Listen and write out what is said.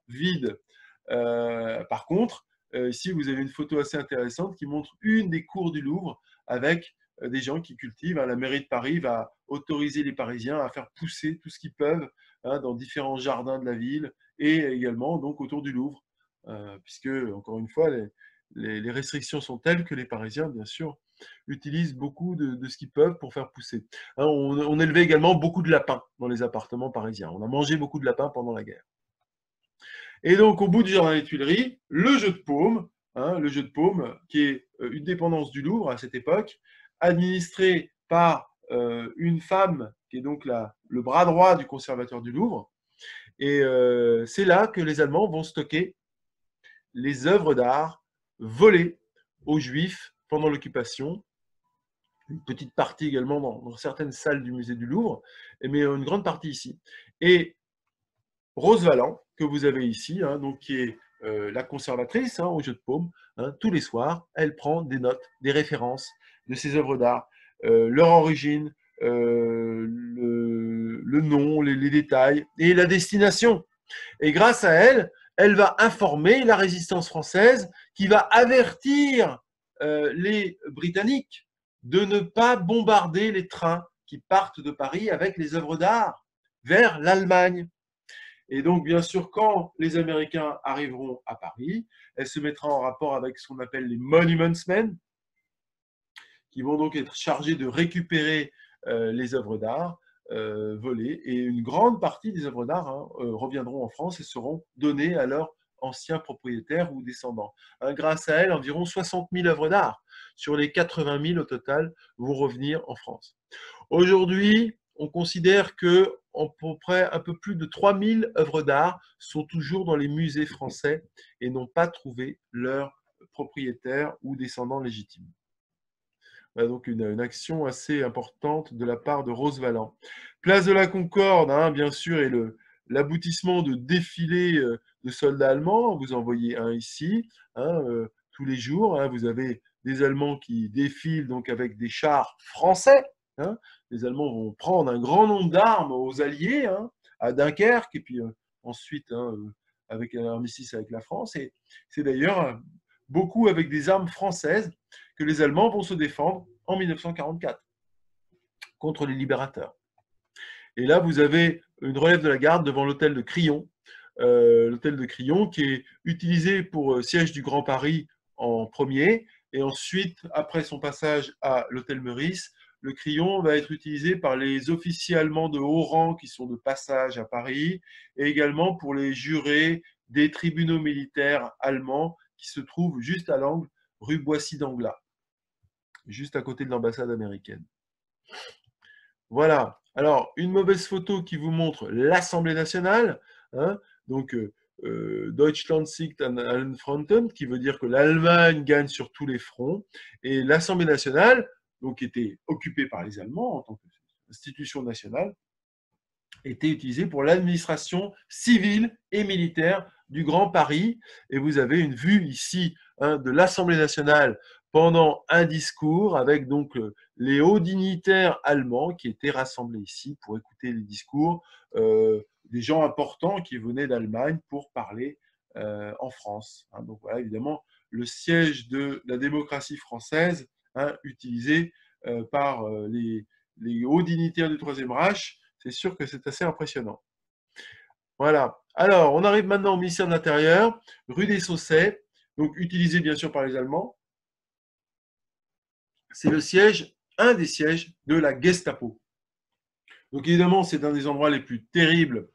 vide. Par contre, ici, vous avez une photo assez intéressante qui montre une des cours du Louvre avec des gens qui cultivent. La mairie de Paris va autoriser les Parisiens à faire pousser tout ce qu'ils peuvent dans différents jardins de la ville et également donc autour du Louvre, puisque, encore une fois, les restrictions sont telles que les Parisiens, bien sûr, utilisent beaucoup de ce qu'ils peuvent pour faire pousser. On élevait également beaucoup de lapins dans les appartements parisiens. On a mangé beaucoup de lapins pendant la guerre. Et donc, au bout du jardin des Tuileries, le jeu de paume, le jeu de paume, qui est une dépendance du Louvre à cette époque, administré par une femme qui est donc le bras droit du conservateur du Louvre. Et c'est là que les Allemands vont stocker les œuvres d'art volées aux Juifs pendant l'occupation. Une petite partie également dans certaines salles du musée du Louvre, mais une grande partie ici. Et Rose Valland, que vous avez ici, donc qui est la conservatrice au jeu de paume, tous les soirs, elle prend des notes, des références de ces œuvres d'art, leur origine, le nom, les détails et la destination. Et grâce à elle, elle va informer la résistance française qui va avertir les Britanniques de ne pas bombarder les trains qui partent de Paris avec les œuvres d'art vers l'Allemagne. Et donc, bien sûr, quand les Américains arriveront à Paris, elle se mettra en rapport avec ce qu'on appelle les Monuments Men, qui vont donc être chargés de récupérer les œuvres d'art volées. Et une grande partie des œuvres d'art reviendront en France et seront données à leurs anciens propriétaires ou descendants. Grâce à elle, environ 60 000 œuvres d'art sur les 80 000 au total vont revenir en France. Aujourd'hui, on considère que à peu près un peu plus de 3000 œuvres d'art sont toujours dans les musées français et n'ont pas trouvé leur propriétaire ou descendant légitime. Voilà donc une action assez importante de la part de Rose Valland. Place de la Concorde, bien sûr, est l'aboutissement de défilés de soldats allemands. Vous en voyez un ici, tous les jours. Vous avez des Allemands qui défilent donc avec des chars français. Les Allemands vont prendre un grand nombre d'armes aux Alliés à Dunkerque et puis ensuite avec un armistice avec la France. Et c'est d'ailleurs beaucoup avec des armes françaises que les Allemands vont se défendre en 1944 contre les libérateurs. Et là, vous avez une relève de la garde devant l'hôtel de Crillon, qui est utilisé pour siège du Grand Paris en premier, et ensuite, après son passage à l'hôtel Meurice, le Crillon va être utilisé par les officiers allemands de haut rang qui sont de passage à Paris, et également pour les jurés des tribunaux militaires allemands qui se trouvent juste à l'angle rue Boissy d'Anglas, juste à côté de l'ambassade américaine. Voilà. Alors, une mauvaise photo qui vous montre l'Assemblée nationale, donc Deutschland siegt an allen Fronten, qui veut dire que l'Allemagne gagne sur tous les fronts, et l'Assemblée nationale, donc était occupée par les Allemands en tant qu'institution nationale, était utilisée pour l'administration civile et militaire du Grand Paris. Et vous avez une vue ici de l'Assemblée nationale pendant un discours avec donc les hauts dignitaires allemands qui étaient rassemblés ici pour écouter les discours des gens importants qui venaient d'Allemagne pour parler en France. Donc voilà, évidemment, le siège de la démocratie française utilisé par les hauts dignitaires du Troisième Reich. C'est sûr que c'est assez impressionnant. Voilà. Alors, on arrive maintenant au ministère de l'Intérieur, rue des Saussets, donc utilisé bien sûr par les Allemands. C'est le siège, un des sièges de la Gestapo. Donc évidemment, c'est un des endroits les plus terribles